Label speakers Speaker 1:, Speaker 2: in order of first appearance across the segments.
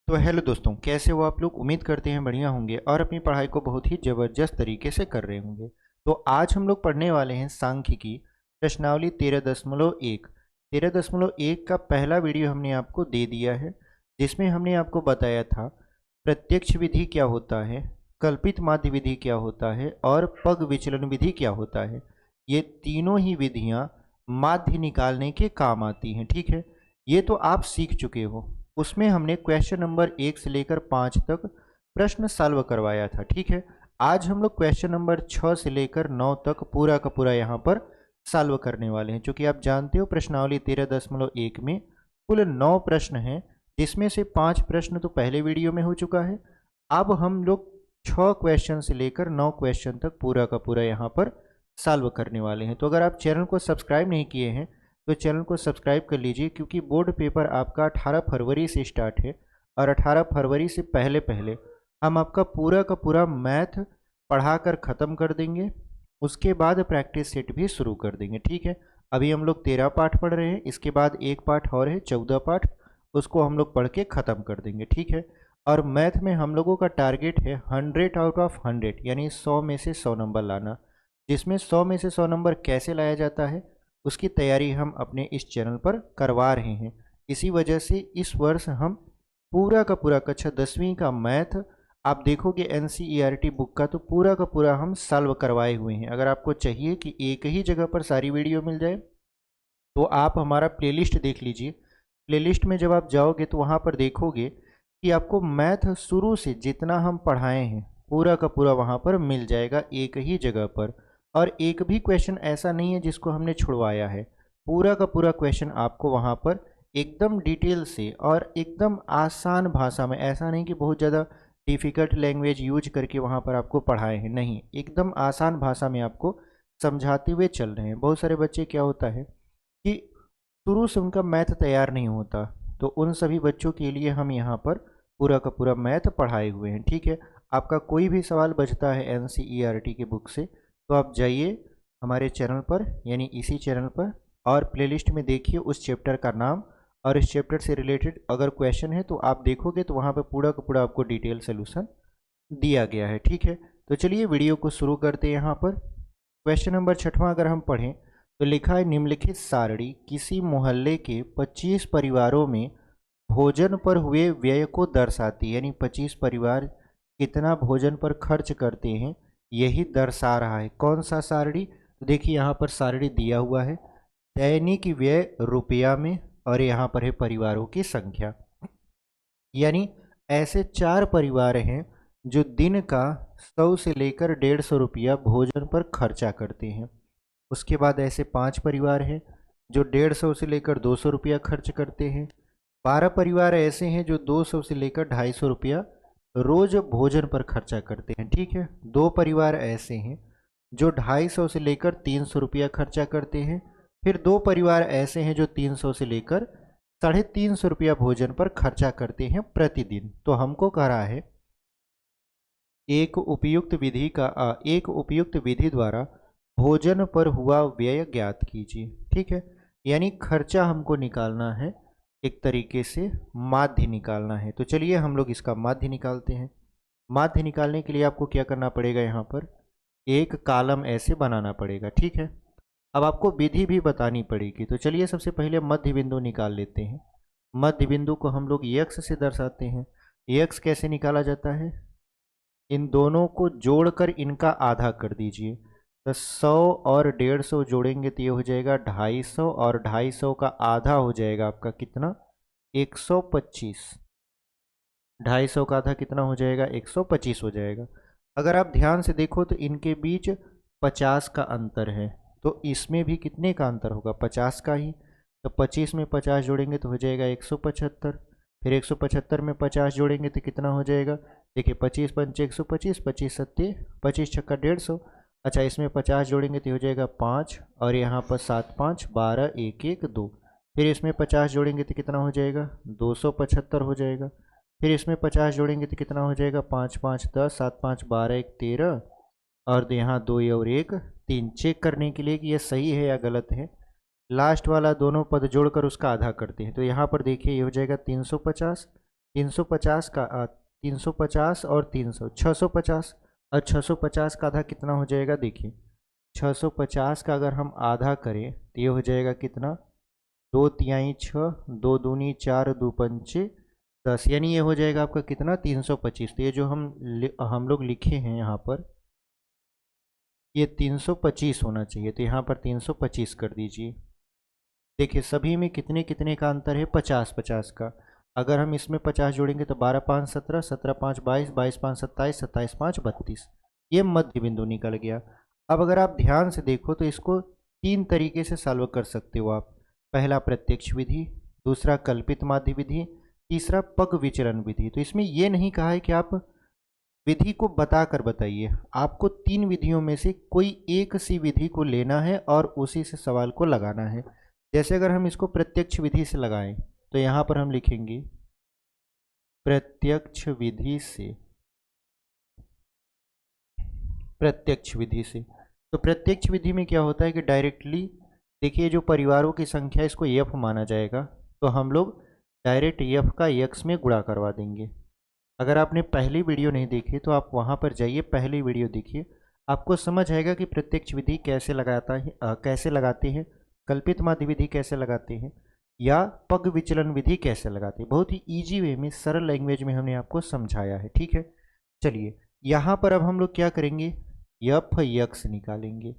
Speaker 1: तो हेलो दोस्तों, कैसे हो आप लोग। उम्मीद करते हैं बढ़िया होंगे और अपनी पढ़ाई को बहुत ही ज़बरदस्त तरीके से कर रहे होंगे। तो आज हम लोग पढ़ने वाले हैं सांख्यिकी प्रश्नावली 13.1। 13.1 का पहला वीडियो हमने आपको दे दिया है, जिसमें हमने आपको बताया था प्रत्यक्ष विधि क्या होता है, कल्पित माध्य विधि क्या होता है और पग विचलन विधि क्या होता है। ये तीनों ही विधियाँ माध्य निकालने के काम आती हैं। ठीक है, ये तो आप सीख चुके हो। उसमें हमने क्वेश्चन नंबर 1 से लेकर 5 तक प्रश्न सॉल्व करवाया था। ठीक है, आज हम लोग क्वेश्चन नंबर 6 से लेकर 9 तक पूरा का पूरा यहाँ पर सॉल्व करने वाले हैं। क्योंकि आप जानते हो प्रश्नावली 13.1 में कुल 9 प्रश्न हैं, जिसमें से 5 प्रश्न तो पहले वीडियो में हो चुका है। अब हम लोग 6 क्वेश्चन से लेकर 9 क्वेश्चन तक पूरा का पूरा यहाँ पर सॉल्व करने वाले हैं। तो अगर आप चैनल को सब्सक्राइब नहीं किए हैं तो चैनल को सब्सक्राइब कर लीजिए, क्योंकि बोर्ड पेपर आपका 18 फरवरी से स्टार्ट है और 18 फरवरी से पहले पहले हम आपका पूरा का पूरा मैथ पढ़ा कर ख़त्म कर देंगे। उसके बाद प्रैक्टिस सेट भी शुरू कर देंगे। ठीक है, अभी हम लोग 13 पाठ पढ़ रहे हैं, इसके बाद एक पाठ और है 14 पाठ, उसको हम लोग पढ़ के ख़त्म कर देंगे। ठीक है, और मैथ में हम लोगों का टारगेट है 100 आउट ऑफ 100, यानी 100 में से 100 नंबर लाना। जिसमें 100 में से 100 नंबर कैसे लाया जाता है उसकी तैयारी हम अपने इस चैनल पर करवा रहे हैं। इसी वजह से इस वर्ष हम पूरा का पूरा कक्षा 10वीं का मैथ आप देखोगे एनसीईआरटी बुक का तो पूरा का पूरा हम सॉल्व करवाए हुए हैं। अगर आपको चाहिए कि एक ही जगह पर सारी वीडियो मिल जाए तो आप हमारा प्लेलिस्ट देख लीजिए। प्लेलिस्ट में जब आप जाओगे तो वहाँ पर देखोगे कि आपको मैथ शुरू से जितना हम पढ़ाए हैं पूरा का पूरा वहाँ पर मिल जाएगा एक ही जगह पर। और एक भी क्वेश्चन ऐसा नहीं है जिसको हमने छुड़वाया है। पूरा का पूरा क्वेश्चन आपको वहाँ पर एकदम डिटेल से और एकदम आसान भाषा में, ऐसा नहीं कि बहुत ज़्यादा डिफ़िकल्ट लैंग्वेज यूज करके वहाँ पर आपको पढ़ाए हैं, नहीं, एकदम आसान भाषा में आपको समझाते हुए चल रहे हैं। बहुत सारे बच्चे क्या होता है कि शुरू से उनका मैथ तैयार नहीं होता, तो उन सभी बच्चों के लिए हम यहाँ पर पूरा का पूरा मैथ पढ़ाए हुए हैं। ठीक है, आपका कोई भी सवाल बचता है एनसीईआरटी के बुक से तो आप जाइए हमारे चैनल पर, यानी इसी चैनल पर, और प्लेलिस्ट में देखिए उस चैप्टर का नाम और इस चैप्टर से रिलेटेड अगर क्वेश्चन है तो आप देखोगे तो वहाँ पर पूरा का पूरा आपको डिटेल सोल्यूशन दिया गया है। ठीक है, तो चलिए वीडियो को शुरू करते हैं। यहाँ पर क्वेश्चन नंबर 6वां अगर हम पढ़ें तो लिखा है निम्नलिखित सारणी किसी मोहल्ले के 25 परिवारों में भोजन पर हुए व्यय को दर्शाती है, यानी 25 परिवार कितना भोजन पर खर्च करते हैं यही दर्शा रहा है। कौन सा सारणी, तो देखिए यहाँ पर सारणी दिया हुआ है दैनिक व्यय रुपया में और यहाँ पर है परिवारों की संख्या। यानी ऐसे 4 परिवार हैं जो दिन का 100 से लेकर 150 रुपया भोजन पर खर्चा करते हैं। उसके बाद ऐसे 5 परिवार हैं जो 150 से लेकर 200 रुपया खर्च करते हैं। 12 परिवार ऐसे हैं जो 200 से लेकर 250 रुपया रोज भोजन पर खर्चा करते हैं। ठीक है, 2 परिवार ऐसे हैं जो 250 से लेकर 300 रुपया खर्चा करते हैं। फिर 2 परिवार ऐसे हैं जो 300 से लेकर 350 रुपया भोजन पर खर्चा करते हैं प्रतिदिन। तो हमको कह रहा है एक उपयुक्त विधि द्वारा भोजन पर हुआ व्यय ज्ञात कीजिए। ठीक है, यानी खर्चा हमको निकालना है, एक तरीके से माध्य निकालना है। तो चलिए हम लोग इसका माध्य निकालते हैं। माध्य निकालने के लिए आपको क्या करना पड़ेगा, यहाँ पर एक कॉलम ऐसे बनाना पड़ेगा। ठीक है, अब आपको विधि भी बतानी पड़ेगी। तो चलिए सबसे पहले मध्य बिंदु निकाल लेते हैं। मध्य बिंदु को हम लोग यक्स से दर्शाते हैं। यक्स कैसे निकाला जाता है, इन दोनों को जोड़कर इनका आधा कर दीजिए। तो 100 और 150 जोड़ेंगे तो ये हो जाएगा 250 और 250 का आधा हो जाएगा आपका कितना, 125। 250 का आधा कितना हो जाएगा, 125 हो जाएगा। अगर आप ध्यान से देखो तो इनके बीच 50 का अंतर है, तो इसमें भी कितने का अंतर होगा, 50 का ही। तो 25 में 50 जोड़ेंगे तो हो जाएगा 175। फिर 175 में 50 जोड़ेंगे तो कितना हो जाएगा, देखिए 25 पंचे 125, 25 सत्ते 25 छक्का 150। अच्छा, इसमें 50 जोड़ेंगे तो हो जाएगा 5 और यहाँ पर 7 5 12 1 1 2। फिर इसमें 50 जोड़ेंगे तो कितना हो जाएगा, 275 हो जाएगा। फिर इसमें 50 जोड़ेंगे तो कितना हो जाएगा, 5 5 10 7 5 12 1 13 और यहाँ 2 और 1 3। चेक करने के लिए कि यह सही है या गलत है, लास्ट वाला दोनों पद जोड़कर उसका आधा करते हैं। तो यहाँ पर देखिए ये हो जाएगा 350, 350 का 350 और 300 650, और 650 का आधा कितना हो जाएगा? देखिए 650 का अगर हम आधा करें तो ये हो जाएगा कितना? 2 तिहाई 6, 2 दूनी 4, 2 पंचे 10, यानी ये हो जाएगा आपका कितना? 325। तो ये जो हम लोग लिखे हैं यहाँ पर, ये 325 होना चाहिए, तो यहाँ पर 325 कर दीजिए। देखिए सभी में कितने कितने का अंतर है? 50-50 का। अगर हम इसमें 50 जोड़ेंगे तो 12×5 17, 17×5 22, 22×5 27, 27×5 32, ये मध्य बिंदु निकल गया। अब अगर आप ध्यान से देखो तो इसको 3 तरीके से सॉल्व कर सकते हो आप। पहला प्रत्यक्ष विधि, दूसरा कल्पित माध्य विधि, तीसरा पग विचलन विधि। तो इसमें यह नहीं कहा है कि आप विधि को बताकर बताइए, आपको 3 विधियों में से कोई एक सी विधि को लेना है और उसी से सवाल को लगाना है। जैसे अगर हम इसको प्रत्यक्ष विधि से लगाएं तो यहाँ पर हम लिखेंगे प्रत्यक्ष विधि से, प्रत्यक्ष विधि से। तो प्रत्यक्ष विधि में क्या होता है कि डायरेक्टली देखिए जो परिवारों की संख्या है इसको यफ माना जाएगा, तो हम लोग डायरेक्ट यफ का यक्स में गुणा करवा देंगे। अगर आपने पहली वीडियो नहीं देखी तो आप वहाँ पर जाइए, पहली वीडियो देखिए, आपको समझ आएगा कि प्रत्यक्ष विधि कैसे कैसे लगाते हैं, कल्पित माध्य विधि कैसे लगाते हैं, या पग विचलन विधि कैसे लगाते हैं। बहुत ही इजी वे में, सरल लैंग्वेज में हमने आपको समझाया है, ठीक है। चलिए यहाँ पर अब हम लोग क्या करेंगे? यफ यक्स निकालेंगे,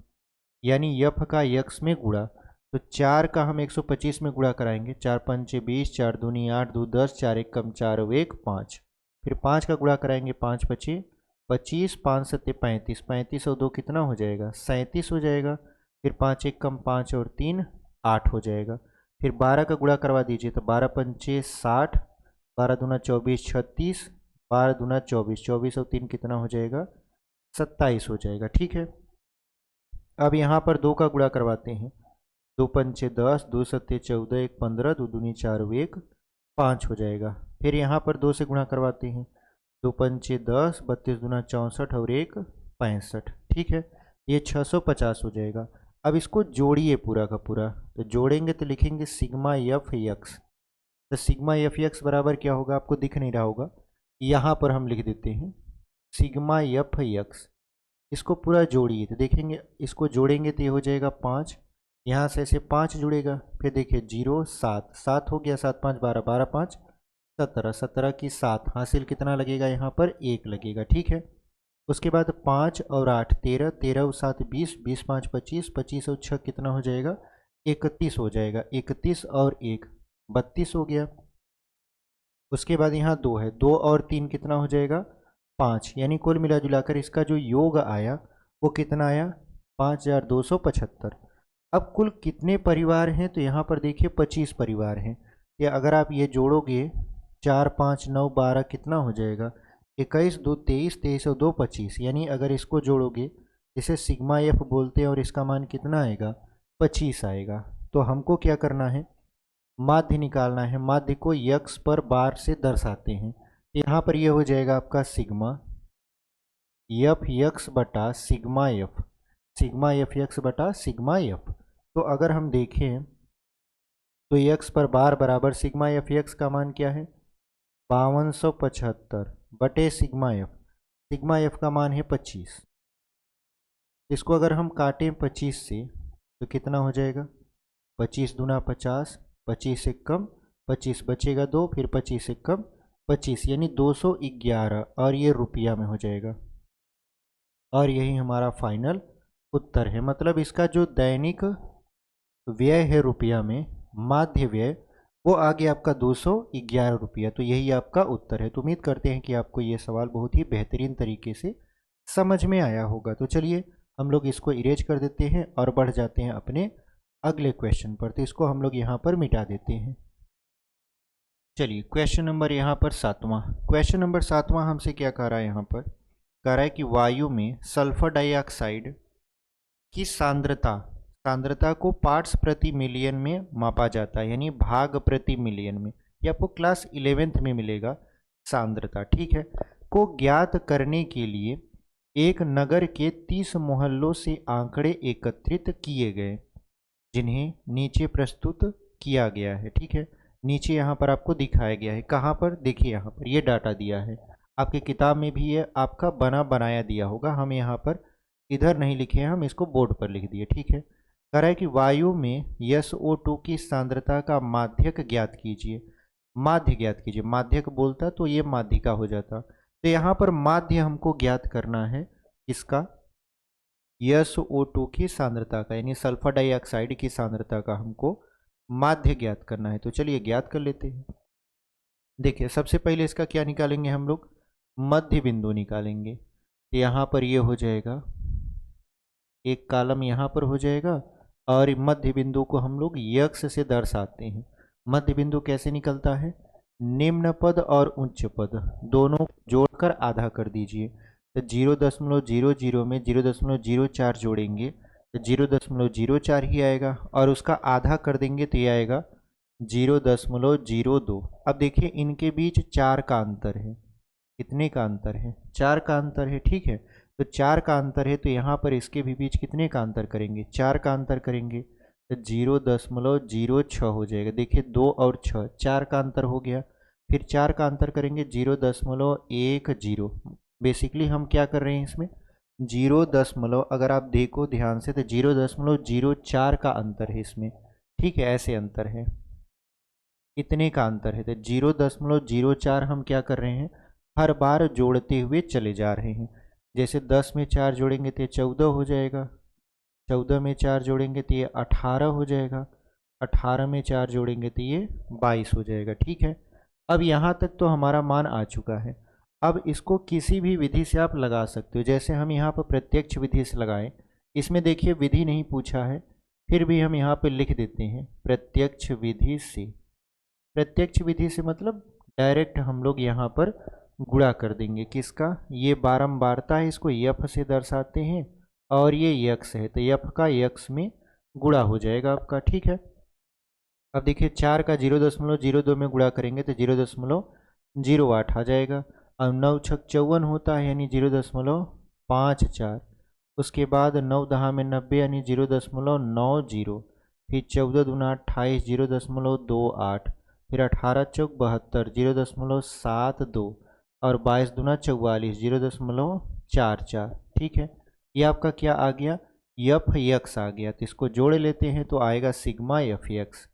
Speaker 1: यानी यफ का यक्स में गुणा। तो 4 का हम 125 में गुणा कराएंगे, 4×5 = 20, 4 दूनी 8, 2 10, 4 1 कम 4 1 5। फिर 5 का गुणा कराएंगे, 5×5 = 25, 5×7 = 35, 35 और 2 कितना हो जाएगा? 37 हो जाएगा। फिर 5 1 कम 5 और 3 8 हो जाएगा। फिर 12 का गुणा करवा दीजिए, तो 12×5 = 60, 12 दूना 24 36, 12 दूना 24, 24 और 3 कितना हो जाएगा? 27 हो जाएगा, ठीक है। अब यहाँ पर 2 का गुणा करवाते हैं, 2×5 = 10, 2×7 = 14, 1 15, 2 दूनी 4 1 5 हो जाएगा। फिर यहाँ पर 2 से गुणा करवाते हैं, 2×5 = 10, 32 दूना 64 और 1 65, ठीक है। ये 650 हो जाएगा। अब इसको जोड़िए पूरा का पूरा, तो जोड़ेंगे तो लिखेंगे सिग्मा एफ यक्स। तो सिग्मा एफ यक्स बराबर क्या होगा? आपको दिख नहीं रहा होगा, यहाँ पर हम लिख देते हैं सिग्मा एफ यक्स। इसको पूरा जोड़िए तो देखेंगे, इसको जोड़ेंगे तो ये हो जाएगा 5, यहाँ से ऐसे 5 जुड़ेगा, फिर देखिए 0 7 7 हो गया, 7 5 12, 12 5 17, 17 की 7 हासिल कितना लगेगा? यहाँ पर 1 लगेगा, ठीक है। उसके बाद 5 और 8 13, 13 और 7 20, 20 5 25, 25 और 6 कितना हो जाएगा? 31 हो जाएगा, 31 और 1 32 हो गया। उसके बाद यहाँ 2 है, 2 और 3 कितना हो जाएगा? 5, यानी कुल मिला जुलाकर इसका जो योग आया वो कितना आया? 5275। अब कुल कितने परिवार हैं? तो यहाँ पर देखिए 25 परिवार हैं। या अगर आप ये जोड़ोगे 4 5 9 12 कितना हो जाएगा? 21 2 23, 23 और 2 25, यानी अगर इसको जोड़ोगे इसे सिग्मा एफ बोलते हैं और इसका मान कितना आएगा? 25 आएगा। तो हमको क्या करना है? माध्य निकालना है। माध्य को यक्स पर बार से दर्शाते हैं। यहाँ पर यह हो जाएगा आपका सिग्मा एफ यक्स बटा sigma F, sigma F x बटा सिग्मा एफ। तो अगर हम देखें तो यक्स पर बार बराबर सिग्मा एफ यक्स का मान क्या है? 5275 बटे सिग्मा एफ। सिग्मा एफ का मान है 25। इसको अगर हम काटें 25 से तो कितना हो जाएगा? 25 दूना 50, 25 एक कम 25 बचेगा 2, फिर 25 एक कम 25, यानी 211, और ये रुपया में हो जाएगा। और यही हमारा फाइनल उत्तर है। मतलब इसका जो दैनिक व्यय है रुपया में, माध्य व्यय, वो आ गया आपका 211 रुपया। तो यही आपका उत्तर है। तो उम्मीद करते हैं कि आपको ये सवाल बहुत ही बेहतरीन तरीके से समझ में आया होगा। तो चलिए हम लोग इसको इरेज कर देते हैं और बढ़ जाते हैं अपने अगले क्वेश्चन पर। तो इसको हम लोग यहाँ पर मिटा देते हैं। चलिए क्वेश्चन नंबर यहाँ पर 7वां। क्वेश्चन नंबर 7वां हमसे क्या कह रहा है? यहाँ पर कह रहा है कि वायु में सल्फर डाइऑक्साइड की सांद्रता को पार्ट्स प्रति मिलियन में मापा जाता है, यानी भाग प्रति मिलियन में। ये आपको क्लास 11th में मिलेगा सांद्रता, ठीक है। को ज्ञात करने के लिए एक नगर के 30 मोहल्लों से आंकड़े एकत्रित किए गए, जिन्हें नीचे प्रस्तुत किया गया है, ठीक है। नीचे यहाँ पर आपको दिखाया गया है। कहाँ पर? देखिए यहाँ पर ये डाटा दिया है, आपकी किताब में भी ये आपका बना बनाया दिया होगा। हम यहाँ पर इधर नहीं लिखे हैं, हम इसको बोर्ड पर लिख दिए। ठीक है, कह रहा है कि वायु में SO2 की सांद्रता का माध्यक ज्ञात कीजिए। माध्य ज्ञात कीजिए, माध्यक बोलता तो ये माध्यिका हो जाता। तो यहाँ पर माध्य हमको ज्ञात करना है, इसका SO2 की सांद्रता का, यानी सल्फर डाइऑक्साइड की सांद्रता का हमको माध्य ज्ञात करना है। तो चलिए ज्ञात कर लेते हैं। देखिए सबसे पहले इसका क्या निकालेंगे हम लोग? मध्य बिंदु निकालेंगे। तो यहाँ पर ये हो जाएगा, एक कॉलम यहाँ पर हो जाएगा, और मध्य बिंदु को हम लोग यक्ष से दर्शाते हैं। मध्य बिंदु कैसे निकलता है? निम्न पद और उच्च पद दोनों जोड़कर आधा कर दीजिए। तो 0.00 में 0.04 जोड़ेंगे तो 0.04 ही आएगा, और उसका आधा कर देंगे तो ये आएगा 0.02। अब देखिए इनके बीच 4 का अंतर है। कितने का अंतर है? 4 का अंतर है। ठीक है, तो 4 का अंतर है, तो यहाँ पर इसके भी बीच कितने का अंतर करेंगे? 4 का अंतर करेंगे तो 0.06 हो जाएगा। देखिए 2 और 6, 4 का अंतर हो गया। फिर 4 का अंतर करेंगे 0.10। बेसिकली हम क्या कर रहे हैं इसमें? 0. अगर आप देखो ध्यान से तो 0.04 का अंतर है इसमें। ठीक है, ऐसे अंतर है, इतने का अंतर है। तो 0.04 हम क्या कर रहे हैं? हर बार जोड़ते हुए चले जा रहे हैं। जैसे 10 में 4 जोड़ेंगे तो ये 14 हो जाएगा, 14 में 4 जोड़ेंगे तो ये 18 हो जाएगा, 18 में 4 जोड़ेंगे तो ये 22 हो जाएगा। ठीक है, अब यहाँ तक तो हमारा मान आ चुका है। अब इसको किसी भी विधि से आप लगा सकते हो, जैसे हम यहाँ पर प्रत्यक्ष विधि से लगाएं। इसमें देखिए विधि नहीं पूछा है, फिर भी हम यहाँ पर लिख देते हैं प्रत्यक्ष विधि से। प्रत्यक्ष विधि से मतलब डायरेक्ट हम लोग यहाँ पर गुणा कर देंगे। किसका? ये बारंबारता है, इसको यफ से दर्शाते हैं, और ये यक्स है तो यफ का यक्स में गुणा हो जाएगा आपका। ठीक है, अब देखिए 4 का 0.02 में गुणा करेंगे तो 0.08 आ जाएगा। अब 9 छक 54 होता है, यानी 0.54। उसके बाद 9 दहा में 90, यानी 0.90। फिर 14 दूना 28, 0.28। फिर 18 चौक 72, 0.72। और 22 दूना 44, 0.44। ठीक है, ये आपका क्या आ गया? यफ यक्स आ गया। तो इसको जोड़ लेते हैं तो आएगा सिग्मा एफ यक्स।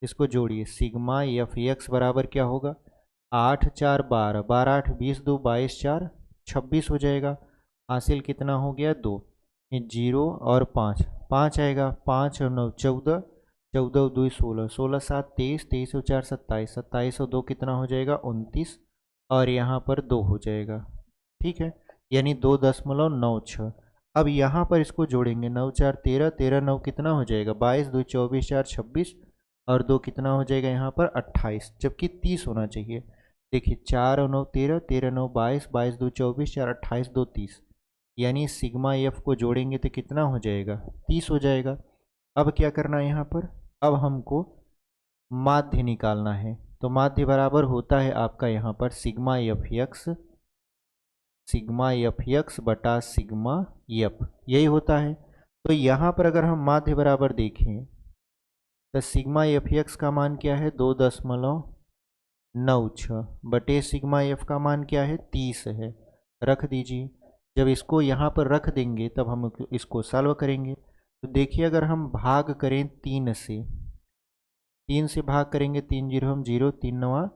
Speaker 1: इसको जोड़िए, सिग्मा एफ यक्स बराबर क्या होगा? 8 4 12, 12 8 20, 2 22, 4 26 हो जाएगा। हासिल कितना हो गया? 2। ये 0 और 5, 5 आएगा। 5 और 9 14, 14 और 2 16, 16 7 23, 23 और 4 27, 27 और 2 कितना हो जाएगा? 29, और यहाँ पर 2 हो जाएगा। ठीक है, यानी 2.96। अब यहाँ पर इसको जोड़ेंगे, 9 4 13, 13 9 कितना हो जाएगा? 22, 2 24, 4 26, और 2 कितना हो जाएगा यहाँ पर? 28, जबकि 30 होना चाहिए। देखिए 4 और 9 13, 13 9 22, 22 2 24, 4 28, 2 30, यानी सिग्मा एफ को जोड़ेंगे तो कितना हो जाएगा? 30 हो जाएगा। अब क्या करना है यहाँ पर? अब हमको माध्य निकालना है। तो माध्य बराबर होता है आपका यहाँ पर sigma F x, sigma F x बटा सिग्मा एफ, यही होता है। तो यहाँ पर अगर हम माध्य बराबर देखें तो सिग्मा एफ यक्स का मान क्या है? 2.96 बटे सिग्मा एफ का मान क्या है? 30 है। रख दीजिए। जब इसको यहाँ पर रख देंगे तब हम इसको सॉल्व करेंगे। तो देखिए अगर हम भाग करें 3 से, 3 से भाग करेंगे, 3 0 हम 0, 3 9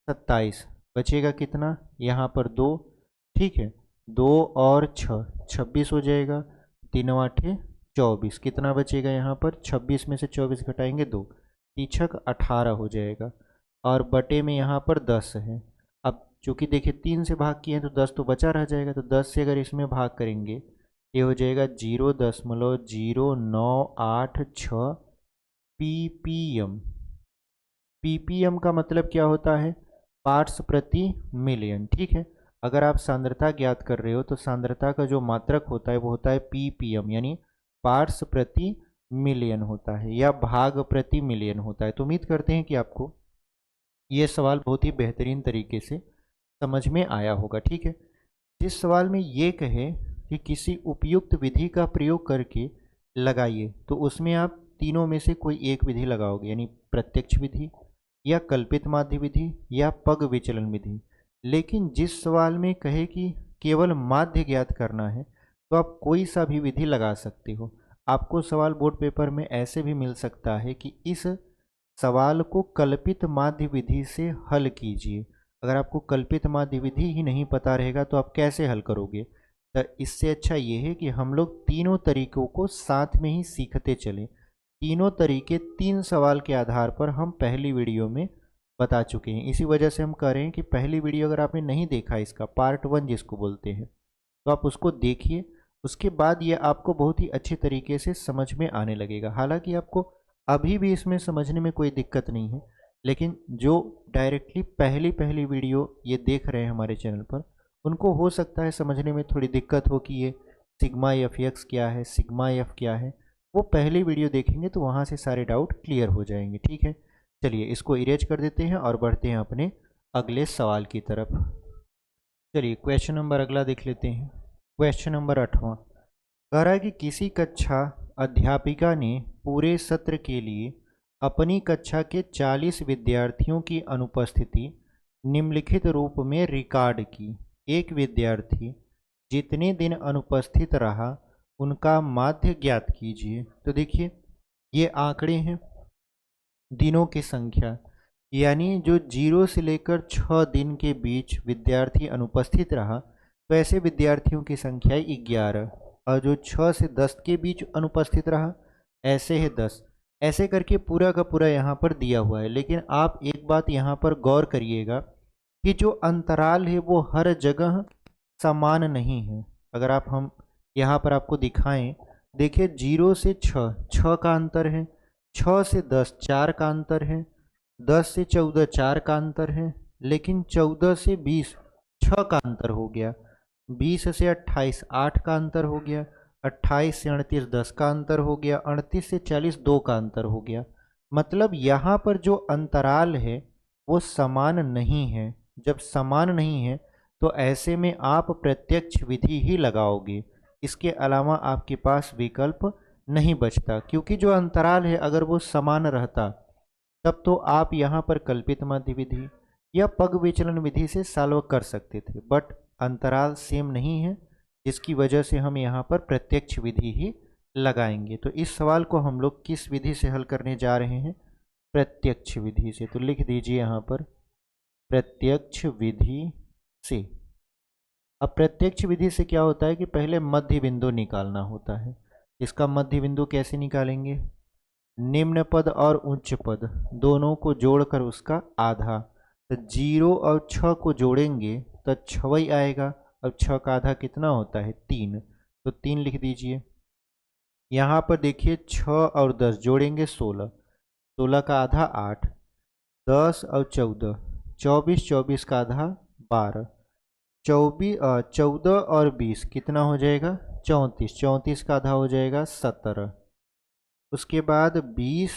Speaker 1: 27, बचेगा कितना? यहाँ पर 2। ठीक है, 2 और 6 26 हो जाएगा। 3 8 24, कितना बचेगा यहाँ पर? 26 में से 24 घटाएंगे 2, 3 18 हो जाएगा। और बटे में यहाँ पर 10 है। अब चूँकि देखिए 3 से भाग किए हैं तो 10 तो बचा रह जाएगा, तो 10 से अगर इसमें भाग करेंगे ये हो जाएगा 0.0986 ppm। ppm का मतलब क्या होता है? पार्ट्स प्रति मिलियन। ठीक है, अगर आप सांद्रता ज्ञात कर रहे हो तो सांद्रता का जो मात्रक होता है वो होता है ppm, यानी पार्ट्स प्रति मिलियन होता है, या भाग प्रति मिलियन होता है। तो उम्मीद करते हैं कि आपको ये सवाल बहुत ही बेहतरीन तरीके से समझ में आया होगा। ठीक है, जिस सवाल में ये कहे कि किसी उपयुक्त विधि का प्रयोग करके लगाइए, तो उसमें आप तीनों में से कोई एक विधि लगाओगे, यानी प्रत्यक्ष विधि, या कल्पित माध्य विधि या पग विचलन विधि। लेकिन जिस सवाल में कहे कि केवल माध्य ज्ञात करना है तो आप कोई सा भी विधि लगा सकते हो। आपको सवाल बोर्ड पेपर में ऐसे भी मिल सकता है कि इस सवाल को कल्पित माध्य विधि से हल कीजिए। अगर आपको कल्पित माध्य विधि ही नहीं पता रहेगा तो आप कैसे हल करोगे। तो इससे अच्छा ये है कि हम लोग तीनों तरीकों को साथ में ही सीखते चलें। तीनों तरीके 3 सवाल के आधार पर हम पहली वीडियो में बता चुके हैं। इसी वजह से हम कह रहे हैं कि पहली वीडियो अगर आपने नहीं देखा, इसका पार्ट 1 जिसको बोलते हैं, तो आप उसको देखिए। उसके बाद ये आपको बहुत ही अच्छे तरीके से समझ में आने लगेगा। हालांकि आपको अभी भी इसमें समझने में कोई दिक्कत नहीं है, लेकिन जो डायरेक्टली पहली वीडियो ये देख रहे हैं हमारे चैनल पर, उनको हो सकता है समझने में थोड़ी दिक्कत हो कि ये सिग्मा एफ एक्स क्या है, सिग्मा एफ क्या है। वो पहली वीडियो देखेंगे तो वहाँ से सारे डाउट क्लियर हो जाएंगे। ठीक है, चलिए इसको इरेज कर देते हैं और बढ़ते हैं अपने अगले सवाल की तरफ। चलिए क्वेश्चन नंबर अगला देख लेते हैं। क्वेश्चन नंबर 8वां कह रहा है कि किसी कक्षा अध्यापिका ने पूरे सत्र के लिए अपनी कक्षा के 40 विद्यार्थियों की अनुपस्थिति निम्नलिखित रूप में रिकॉर्ड की। एक विद्यार्थी जितने दिन अनुपस्थित रहा उनका माध्य ज्ञात कीजिए। तो देखिए ये आंकड़े हैं दिनों की संख्या, यानी जो 0 से लेकर 6 दिन के बीच विद्यार्थी अनुपस्थित रहा तो ऐसे विद्यार्थियों की संख्या 11, और जो 6 से 10 के बीच अनुपस्थित रहा ऐसे है 10। ऐसे करके पूरा का पूरा यहाँ पर दिया हुआ है। लेकिन आप एक बात यहाँ पर गौर करिएगा कि जो अंतराल है वो हर जगह समान नहीं है। अगर हम यहाँ पर आपको दिखाएं, देखिए 0 से 6 का अंतर है, 6 से 10 4 का अंतर है, 10 से 14 4 का अंतर है, लेकिन 14 से 20 6 का अंतर हो गया, 20 से 28 8 का अंतर हो गया, 28 से 38 10 का अंतर हो गया, 38 से 40 2 का अंतर हो गया। मतलब यहाँ पर जो अंतराल है वो समान नहीं है। जब समान नहीं है तो ऐसे में आप प्रत्यक्ष विधि ही लगाओगे, इसके अलावा आपके पास विकल्प नहीं बचता। क्योंकि जो अंतराल है अगर वो समान रहता तब तो आप यहाँ पर कल्पित माध्य विधि या पग विचलन विधि से सॉल्व कर सकते थे, बट अंतराल सेम नहीं है, जिसकी वजह से हम यहाँ पर प्रत्यक्ष विधि ही लगाएंगे। तो इस सवाल को हम लोग किस विधि से हल करने जा रहे हैं? प्रत्यक्ष विधि से। तो लिख दीजिए यहाँ पर प्रत्यक्ष विधि से। अब प्रत्यक्ष विधि से क्या होता है कि पहले मध्य बिंदु निकालना होता है। इसका मध्य बिंदु कैसे निकालेंगे? निम्न पद और उच्च पद दोनों को जोड़कर उसका आधा। तो 0 और 6 को जोड़ेंगे तो 6 ही आएगा। अब 6 का आधा कितना होता है? 3। तो 3 लिख दीजिए। यहाँ पर देखिए 6 और 10 जोड़ेंगे 16, 16 का आधा 8, 10 और 14 24, 24 का आधा 12, 14 और 20 कितना हो जाएगा? 34, 34 का आधा हो जाएगा 17। उसके बाद 20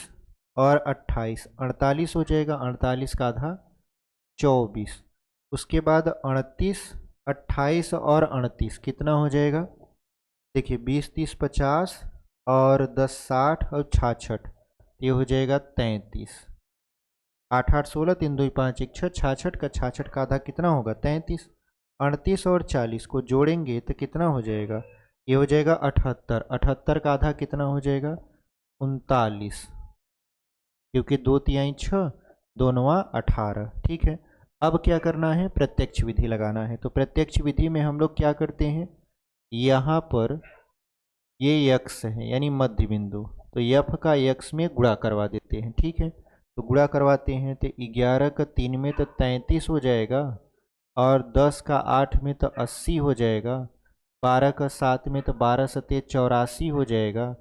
Speaker 1: और 28 48 हो जाएगा, 48 का आधा 24। उसके बाद 38, 28 और 38 कितना हो जाएगा? देखिए 20 30 50 और 10 60 और 66, ये हो जाएगा 33। 8 8 16 3 2 5 1 6, 66 का 66 का आधा कितना होगा? 33। 38 और 40 को जोड़ेंगे तो कितना हो जाएगा? ये हो जाएगा 78। 78 का आधा कितना हो जाएगा? 39। क्योंकि 2 तिहाई 6, 2 नवा 18। ठीक है, अब क्या करना है? प्रत्यक्ष विधि लगाना है। तो प्रत्यक्ष विधि में हम लोग क्या करते हैं, यहाँ पर ये यक्स है यानी मध्य बिंदु, तो यफ का यक्स में गुणा करवा देते हैं। ठीक है, तो गुणा करवाते हैं तो 11 का 3 में तो 33 हो जाएगा, और 10 का 8 में तो 80 हो जाएगा, 12 का 7 में तो 12 सत्ते 84 हो जाएगा,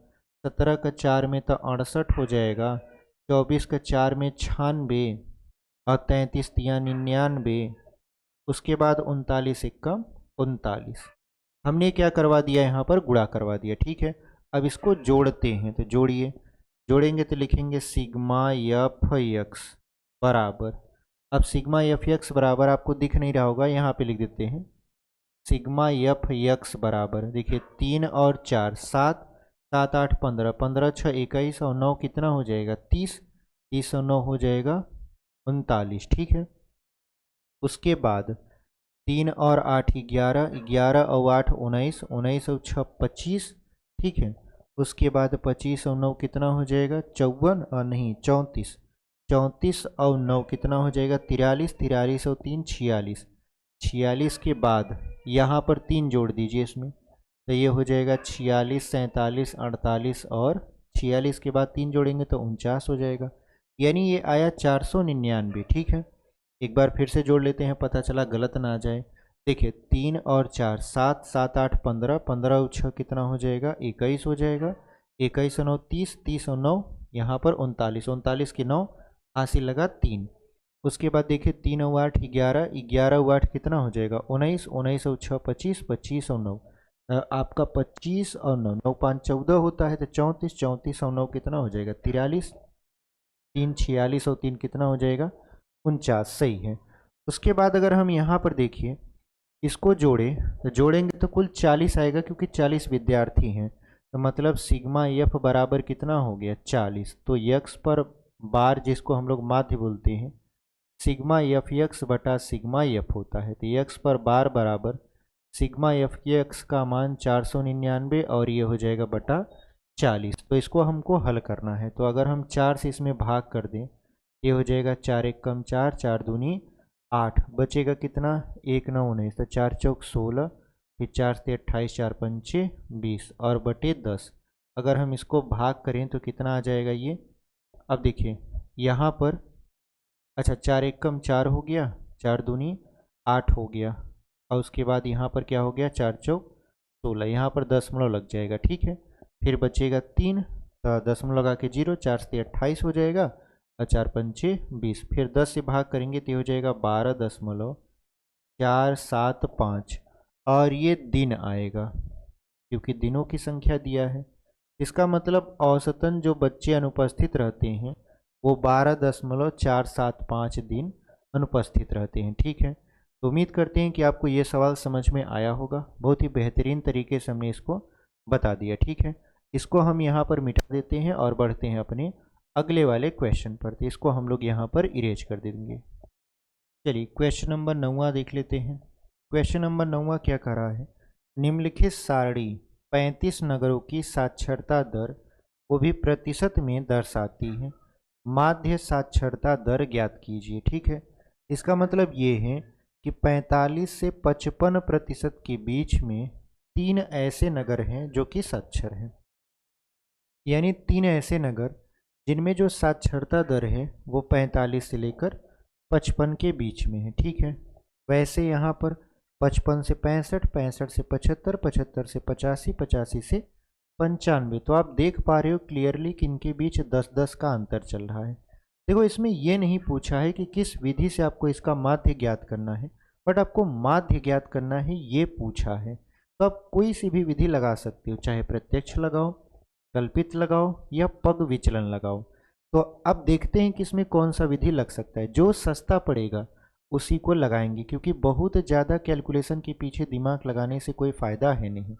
Speaker 1: 17 का 4 में तो 68 हो जाएगा, 24 का 4 में 96 और 33 तिया 99। उसके बाद 39 1 39। हमने क्या करवा दिया? यहाँ पर गुणा करवा दिया। ठीक है, अब इसको जोड़ते हैं। तो जोड़िए, जोड़ेंगे तो लिखेंगे सिग्मा एफ एक्स बराबर। अब सिग्मा एफ एक्स बराबर आपको दिख नहीं रहा होगा, यहाँ पे लिख देते हैं सिग्मा एफ एक्स बराबर। देखिए 3 और 4 7, 7 8 15, 15 6 21 और 9 कितना हो जाएगा? 30। 30 और 9 हो जाएगा 39, ठीक है। उसके बाद 3 और 8 11, 11 और 8 19, 19 और 6 25, ठीक है। उसके बाद 25 और 9 कितना हो जाएगा 54, और नहीं 34, 34 और 9 कितना हो जाएगा 43, 43 और 3 46, 46 के बाद यहाँ पर 3 जोड़ दीजिए इसमें, तो ये हो जाएगा 46, 47, 48, और 46 के बाद 3 जोड़ेंगे तो 49 हो जाएगा, यानी ये आया 499, ठीक है। एक बार फिर से जोड़ लेते हैं, पता चला गलत ना आ जाए। देखिए 3 और 4 7, 7 8 15, 15 और 6 कितना हो जाएगा 21 हो जाएगा, 21 और 9 30, 30 और 9 यहाँ पर 39, 39 के 9 हासिल लगा 3। उसके बाद देखिए 3 और 8 11, 11 और 8 कितना हो जाएगा 19, 19 और 6 25, 25 और 9 आपका 25 और 9, 9 5 14 होता है, तो 34, 34 और 9 कितना हो जाएगा 43, 3 46 और 3 कितना हो जाएगा 49, सही है। उसके बाद अगर हम यहाँ पर देखिए इसको जोड़ें, तो जोड़ेंगे तो कुल 40 आएगा, क्योंकि 40 विद्यार्थी हैं, तो मतलब सिग्मा एफ बराबर कितना हो गया 40। तो यक्स पर बार, जिसको हम लोग माध्य बोलते हैं, सिग्मा एफ यक्स बटा सिग्मा एफ होता है। तो यक्स पर बार बराबर सिग्मा एफ यक्स का मान 499, और ये हो जाएगा बटा 40। तो इसको हमको हल करना है, तो अगर हम 4 से इसमें भाग कर दें, ये हो जाएगा 4 एक कम 4, 4 दूनी 8, बचेगा कितना 1 9 19, तो 4 चौक 16, फिर 4 से 28, 4 पंचे 20, और बटे 10। अगर हम इसको भाग करें तो कितना आ जाएगा ये, अब देखिए यहाँ पर, अच्छा 4 एक कम 4 हो गया, 4 दूनी 8 हो गया, और उसके बाद यहाँ पर क्या हो गया 4 चौक 16, यहाँ पर दशमलव लग जाएगा, ठीक है। फिर बचेगा 3, तो दशमलव लगा के 0, 4 से 28 हो जाएगा, और 4 पंचे 20, फिर 10 से भाग करेंगे तो हो जाएगा 12.475, और ये दिन आएगा क्योंकि दिनों की संख्या दिया है। इसका मतलब औसतन जो बच्चे अनुपस्थित रहते हैं वो 12.475 दिन अनुपस्थित रहते हैं, ठीक है। तो उम्मीद करते हैं कि आपको ये सवाल समझ में आया होगा। बहुत ही बेहतरीन तरीके से हमने इसको बता दिया, ठीक है। इसको हम यहाँ पर मिटा देते हैं और बढ़ते हैं अपने अगले वाले क्वेश्चन पर। तो इसको हम लोग यहाँ पर इरेज कर देंगे। चलिए क्वेश्चन नंबर 9 देख लेते हैं। क्वेश्चन नंबर 9 क्या कर रहा है, निम्नलिखित सारणी 35 नगरों की साक्षरता दर को भी प्रतिशत में दर्शाती है, माध्य साक्षरता दर ज्ञात कीजिए, ठीक है। इसका मतलब ये है कि 45 से 55% के बीच में 3 ऐसे नगर हैं जो कि साक्षर हैं, यानी 3 ऐसे नगर जिनमें जो साक्षरता दर है वो 45 से लेकर 55 के बीच में है, ठीक है। वैसे यहाँ पर 55 से 65, 65 से 75, 75 से 85, 85 से 95, तो आप देख पा रहे हो क्लियरली कि इनके बीच 10-10 का अंतर चल रहा है। देखो इसमें ये नहीं पूछा है कि किस विधि से आपको इसका माध्य ज्ञात करना है, बट आपको माध्य ज्ञात करना है ये पूछा है। तो आप कोई सी भी विधि लगा सकते हो, चाहे प्रत्यक्ष लगाओ, कल्पित लगाओ, या पग विचलन लगाओ। तो अब देखते हैं कि इसमें कौन सा विधि लग सकता है। जो सस्ता पड़ेगा उसी को लगाएंगे, क्योंकि बहुत ज़्यादा कैलकुलेशन के पीछे दिमाग लगाने से कोई फ़ायदा है नहीं।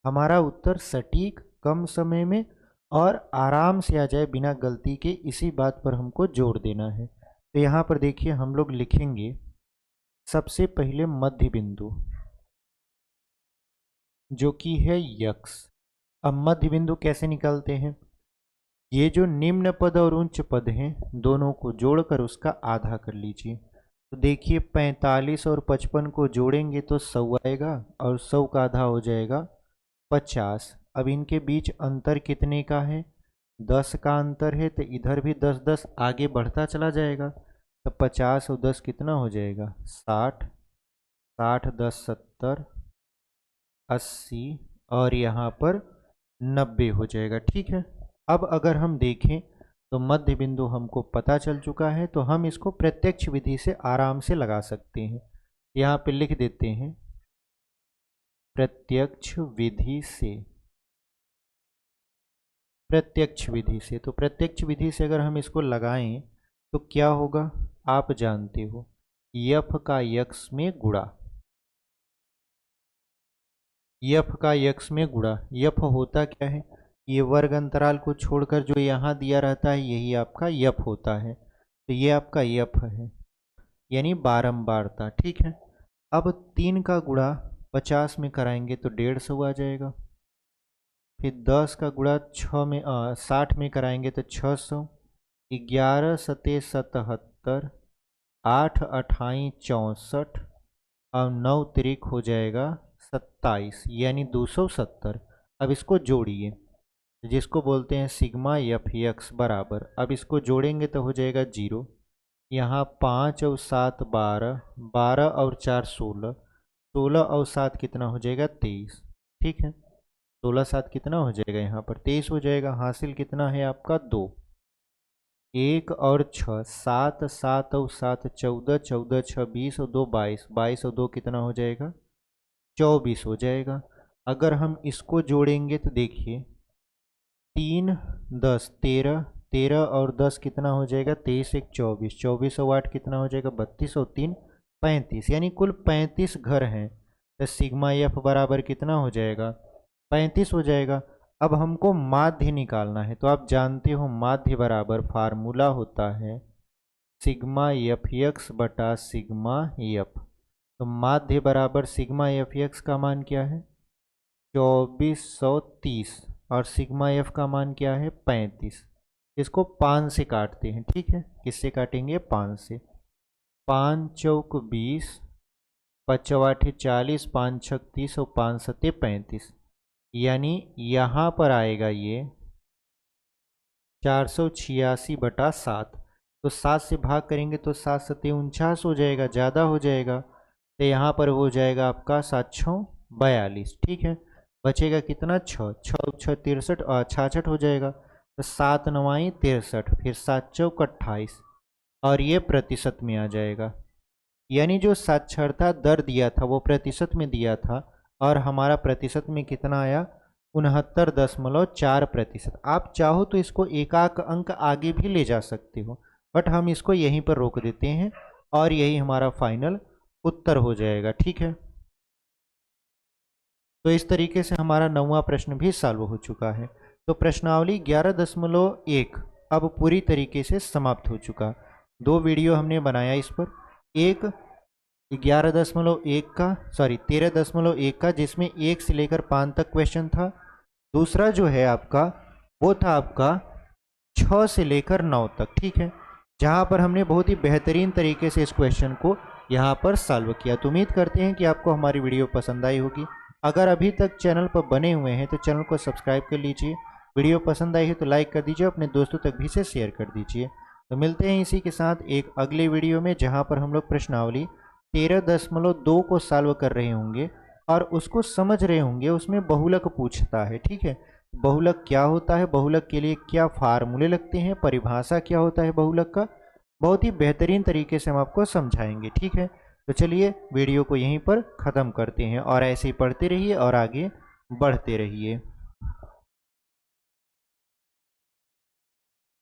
Speaker 1: हमारा उत्तर सटीक, कम समय में और आराम से आ जाए बिना गलती के, इसी बात पर हमको जोर देना है। तो यहाँ पर देखिए हम लोग लिखेंगे सबसे पहले मध्य बिंदु जो कि है यक्स। अब मध्य बिंदु कैसे निकालते हैं, ये जो निम्न पद और उच्च पद हैं दोनों को जोड़कर उसका आधा कर लीजिए। तो देखिए 45 और 55 को जोड़ेंगे तो 100 आएगा, और 100 का आधा हो जाएगा 50। अब इनके बीच अंतर कितने का है, 10 का अंतर है, तो इधर भी 10-10 आगे बढ़ता चला जाएगा। तो 50 और 10 कितना हो जाएगा 60, 60 10 70 80, और यहाँ पर 90 हो जाएगा, ठीक है। अब अगर हम देखें तो मध्य बिंदु हमको पता चल चुका है, तो हम इसको प्रत्यक्ष विधि से आराम से लगा सकते हैं। यहाँ पे लिख देते हैं प्रत्यक्ष विधि से, प्रत्यक्ष विधि से। तो प्रत्यक्ष विधि से अगर हम इसको लगाएं तो क्या होगा आप जानते हो, यफ का यक्स में गुणा, यफ का यक्स में गुणा। यफ होता क्या है, ये वर्ग अंतराल को छोड़कर जो यहाँ दिया रहता है यही आपका यफ होता है। तो ये आपका यफ है, यानी बारंबारता। ठीक है, अब 3 का गुणा 50 में कराएंगे तो 150 आ जाएगा। फिर 10 का गुणा 60 में कराएंगे तो 600। 11 सते 77, 8 अठाई 64 और 9 तिरिक हो जाएगा 27, यानी 270। अब इसको जोड़िए, जिसको बोलते हैं सिग्मा एफ एक्स बराबर, अब इसको जोड़ेंगे तो हो जाएगा 0। यहाँ 5 और 7 12, 12 और 4 16, 16 और 7 कितना हो जाएगा 23। ठीक है, 16 7 कितना हो जाएगा, यहाँ पर 23 हो जाएगा। हासिल कितना है आपका 2। 1 और 6 7, 7 और 7 14, 14 6 20 और 2 22, 22 और 2 कितना हो जाएगा 24 हो जाएगा। अगर हम इसको जोड़ेंगे तो देखिए 3 10 13, 13 और 10 कितना हो जाएगा 23 1 24, 24 और 8 कितना हो जाएगा 32 और 3 35, यानी कुल 35 घर हैं। तो सिग्मा एफ बराबर कितना हो जाएगा 35 हो जाएगा। अब हमको माध्य निकालना है, तो आप जानते हो माध्य बराबर फार्मूला होता है सिग्मा एफ एक्स बटा सिग्मा एफ। तो माध्य बराबर सिग्मा एफ एक्स का मान क्या है 2430 और सिग्मा एफ का मान क्या है 35। इसको 5 से काटते हैं। ठीक है, किससे काटेंगे 5 से। 5 चौक 20, 5 8 40, 5 6 30 और 5 7 35, यानी यहाँ पर आएगा ये 486 बटा 7। तो 7 से भाग करेंगे तो 7 7 49 हो जाएगा, ज़्यादा हो जाएगा। तो यहाँ पर हो जाएगा आपका 7 6 42। ठीक है, बचेगा कितना 6 6 6 63 और 66 हो जाएगा। तो 7 9 63, फिर 7 चौक 28 और ये प्रतिशत में आ जाएगा। यानी जो साक्षरता दर दिया था वो प्रतिशत में दिया था और हमारा प्रतिशत में कितना आया 69.4%। आप चाहो तो इसको एक आध अंक आगे भी ले जा सकते हो, बट हम इसको यहीं पर रोक देते हैं और यही हमारा फाइनल उत्तर हो जाएगा। ठीक है, तो इस तरीके से हमारा 9वां प्रश्न भी सॉल्व हो चुका है। तो प्रश्नावली 11.1 अब पूरी तरीके से समाप्त हो चुका। 2 वीडियो हमने बनाया इस पर, एक 13.1 का जिसमें 1 से लेकर 5 तक क्वेश्चन था। दूसरा जो है आपका वो था आपका 6 से लेकर 9 तक। ठीक है, जहां पर हमने बहुत ही बेहतरीन तरीके से इस क्वेश्चन को यहां पर सॉल्व किया। तो उम्मीद करते हैं कि आपको हमारी वीडियो पसंद आई होगी। अगर अभी तक चैनल पर बने हुए हैं तो चैनल को सब्सक्राइब कर लीजिए। वीडियो पसंद आई है तो लाइक कर दीजिए, अपने दोस्तों तक भी इसे शेयर कर दीजिए। तो मिलते हैं इसी के साथ एक अगले वीडियो में, जहाँ पर हम लोग प्रश्नावली 13.2 को सॉल्व कर रहे होंगे और उसको समझ रहे होंगे। उसमें बहुलक पूछता है। ठीक है, बहुलक क्या होता है, बहुलक के लिए क्या फार्मूले लगते हैं, परिभाषा क्या होता है बहुलक का, बहुत ही बेहतरीन तरीके से हम आपको समझाएंगे। ठीक है, तो चलिए वीडियो को यहीं पर ख़त्म करते हैं और ऐसे ही पढ़ते रहिए और आगे बढ़ते रहिए।